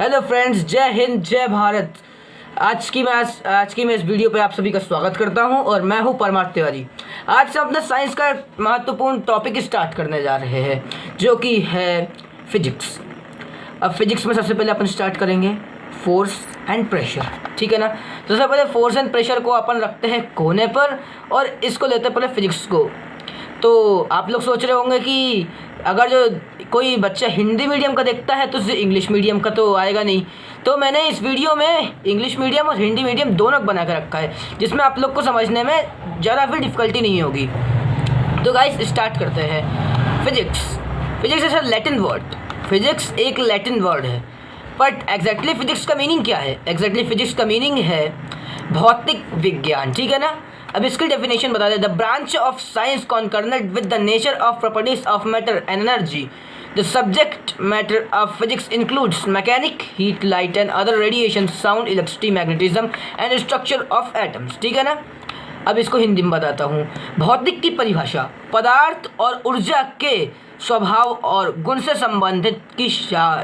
Hello friends, जय हिंद जय भारत। आज की मैं इस वीडियो पे आप सभी का स्वागत करता हूं और मैं हूं परमार्थ तिवारी। आज से अपने साइंस का महत्वपूर्ण टॉपिक स्टार्ट करने जा रहे हैं जो कि है फिजिक्स। अब फिजिक्स में सबसे पहले अपन स्टार्ट करेंगे फोर्स एंड प्रेशर, ठीक है ना। तो सबसे पहले फोर्स एंड प्रेशर को अपन रखते हैं कोने पर और इसको लेते हैं पहले फिजिक्स को। तो आप लोग सोच रहे होंगे कि अगर जो कोई बच्चा हिंदी मीडियम का देखता है तो उसे इंग्लिश मीडियम का तो आएगा नहीं, तो मैंने इस वीडियो में इंग्लिश मीडियम और हिंदी मीडियम दोनों बना कर रखा है जिसमें आप लोग को समझने में ज़रा भी डिफ़िकल्टी नहीं होगी। तो गाइस स्टार्ट करते हैं। Physics is a Latin word. Physics एक लैटिन वर्ड है, बट एग्जैक्टली फिजिक्स का मीनिंग क्या है? एग्जैक्टली फिजिक्स का मीनिंग है भौतिक विज्ञान, ठीक है ना। अब इसकी डेफिनेशन बता दें। The branch of science concerned with the nature of properties of matter and energy. The subject matter of physics includes mechanic, heat, light and other radiation, sound, electricity, magnetism and structure of atoms, ठीक है ना। अब इसको हिंदी में बताता हूँ। भौतिक की परिभाषा पदार्थ और ऊर्जा के स्वभाव और गुण से संबंधित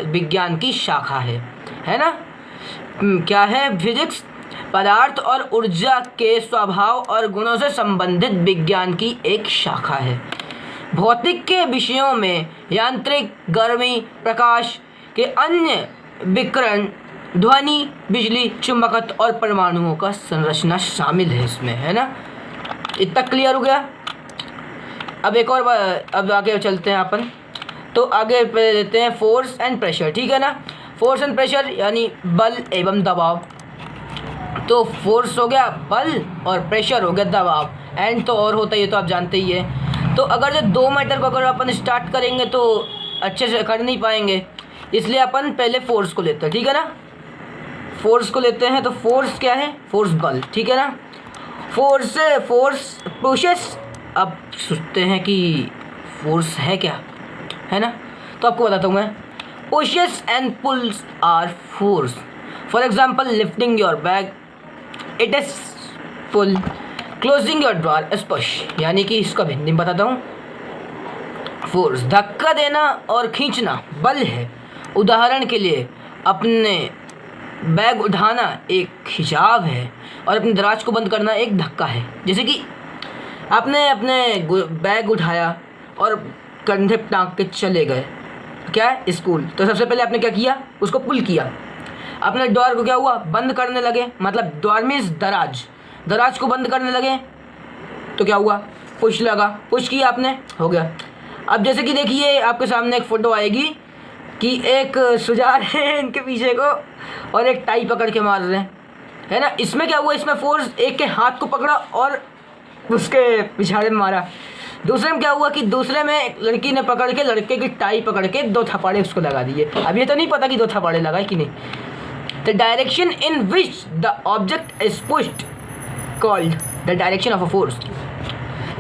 विज्ञान की शाखा है ना। क्या है फिजिक्स? पदार्थ और ऊर्जा के स्वभाव और गुणों से संबंधित विज्ञान की एक शाखा है। भौतिक के विषयों में यांत्रिक, गर्मी, प्रकाश के अन्य विकिरण, ध्वनि, बिजली, चुंबकत्व और परमाणुओं का संरचना शामिल है इसमें, है ना। इतना क्लियर हो गया। अब एक और अब आगे चलते हैं अपन। तो आगे पे देते हैं फोर्स एंड प्रेशर, ठीक है ना। फोर्स एंड प्रेशर यानी बल एवं दबाव। तो फोर्स हो गया बल और प्रेशर हो गया दबाव। एंड तो और होता ही है, तो आप जानते ही है। तो अगर जो दो मैटर को अगर अपन स्टार्ट करेंगे तो अच्छे से कर नहीं पाएंगे, इसलिए अपन पहले फोर्स को लेते हैं, ठीक है ना। फोर्स को लेते हैं। तो फोर्स क्या है? फोर्स बल, ठीक है ना। Force pushes. अब सोचते हैं कि फोर्स है क्या, है ना। तो आपको बताता हूँ मैं। Pushes and pulls are force. For example lifting your bag, it is pull. Closing your door is push. यानी कि इसको हिंदी में बताता हूँ। फोर्स धक्का देना और खींचना बल है। उदाहरण के लिए अपने बैग उठाना एक खिंचाव है और अपने दराज को बंद करना एक धक्का है। जैसे कि आपने अपने बैग उठाया और कंधे टांग के चले गए, क्या है? स्कूल। तो सबसे पहले आपने क्या किया? उसको पुल किया। अपने डोर को क्या हुआ? बंद करने लगे। मतलब डोर मीन्स दराज को बंद करने लगे तो क्या हुआ? पुश लगा। पुश किया आपने, हो गया। अब जैसे कि देखिए आपके सामने एक फ़ोटो आएगी कि एक सुजार है इनके पीछे को और एक टाई पकड़ के मार रहे हैं, है ना। इसमें क्या हुआ? इसमें फोर्स एक के हाथ को पकड़ा और उसके पिछाड़े में मारा। दूसरे में क्या हुआ कि दूसरे में एक लड़की ने पकड़ के लड़के की टाई पकड़ के दो थप्पड़े उसको लगा दिए। अब ये तो नहीं पता कि दो थप्पड़े लगाए कि नहीं। The direction in which the object is pushed called the direction of a force,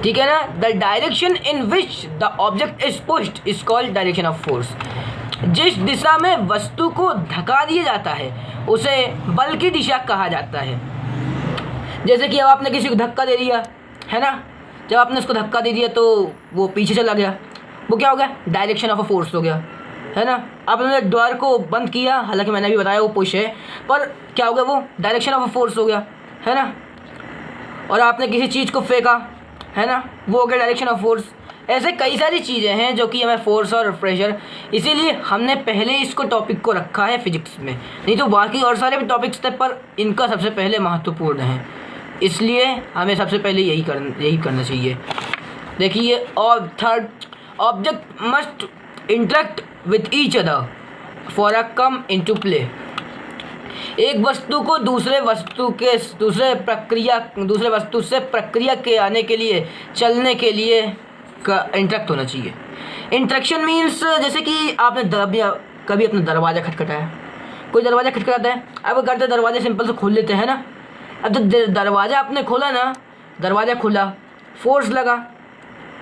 ठीक है ना। The direction in which the object is pushed is called direction of force. जिस दिशा में वस्तु को धक्का दिया जाता है उसे बल की दिशा कहा जाता है। जैसे कि अब आपने किसी को धक्का दे दिया, है ना। जब आपने उसको धक्का दे दिया तो वो पीछे चला गया, वो क्या हो गया? डायरेक्शन ऑफ अ फोर्स हो गया, है ना। आपने डोर को बंद किया, हालांकि मैंने भी बताया वो पुश है, पर क्या हो गया? वो डायरेक्शन ऑफ अ फोर्स हो गया, है ना। और आपने किसी चीज़ को फेंका, है ना, वो हो गया डायरेक्शन ऑफ फोर्स। ऐसे कई सारी चीज़ें हैं जो कि हमें फोर्स और प्रेशर, इसीलिए हमने पहले इसको टॉपिक को रखा है फिजिक्स में। नहीं तो बाकी और सारे भी टॉपिक्स थे पर इनका सबसे पहले महत्वपूर्ण है, इसलिए हमें सबसे पहले यही करना चाहिए। देखिए, और third, object must interact with each other for a come into play. एक वस्तु को दूसरे वस्तु से प्रक्रिया के आने के लिए, चलने के लिए का इंटरेक्ट होना चाहिए। इंटरेक्शन मीन्स जैसे कि आपने कभी अपना दरवाज़ा खटखटाया, कोई दरवाज़ा खटखटाता है। अब करते दरवाज़ा सिंपल से खोल लेते हैं ना। अब तो दरवाज़ा आपने खोला ना, दरवाज़ा खुला, फोर्स लगा।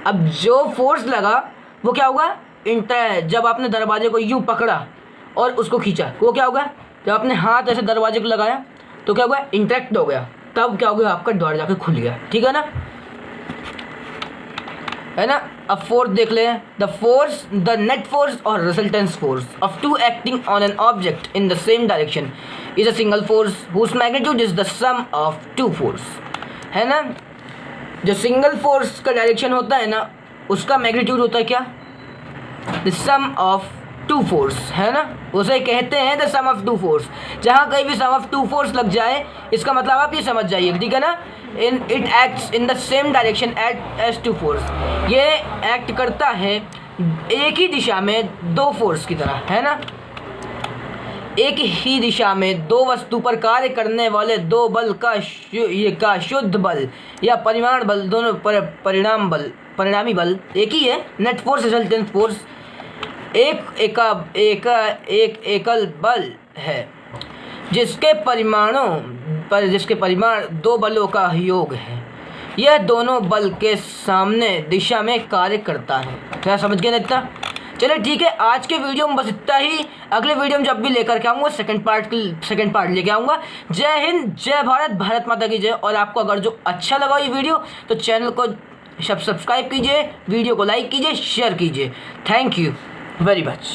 अब जो फोर्स लगा वो क्या होगा? जब आपने दरवाजे को यूँ पकड़ा और उसको खींचा, वो क्या होगा? जब आपने हाथ ऐसे दरवाजे को लगाया तो क्या हुआ? इंटरेक्ट हो गया। तब क्या हो गया? आपका द्वार जाकर खुल गया, ठीक है ना। है ना। अब फोर्थ देख लें, द नेट फोर्स और resultants force of two acting on an object in the same direction is a single force whose magnitude is the sum of two force, है ना। जो सिंगल फोर्स का डायरेक्शन होता है ना, उसका मैग्नीट्यूड होता है क्या, the sum of two force, है ना, उसे कहते हैं the sum of two force. जहाँ कहीं भी सम ऑफ टू फोर्स लग जाए, इसका मतलब आप ये समझ जाइए, ठीक है ना। It acts in the same direction as two force, ये एक्ट करता है एक ही दिशा में दो फोर्स की तरह, है ना। एक ही दिशा में दो वस्तु पर कार्य करने वाले दो बल का शुद्ध बल या परिमाण बल, दोनों परिणामी बल एक ही है। नेट फोर्स रिजल्टेंट फोर्स एक एकल बल है जिसके परिमाण दो बलों का योग है। यह दोनों बल के सामने दिशा में कार्य करता है। क्या समझ गए ना इतना? चलिए ठीक है, आज के वीडियो में बस इतना ही। अगले वीडियो में जब भी लेकर के आऊँगा सेकंड पार्ट लेके आऊँगा। जय हिंद, जय भारत, भारत माता की जय। और आपको अगर जो अच्छा लगा ये वीडियो तो चैनल को सब्सक्राइब कीजिए, वीडियो को लाइक कीजिए, शेयर कीजिए। Thank you very much।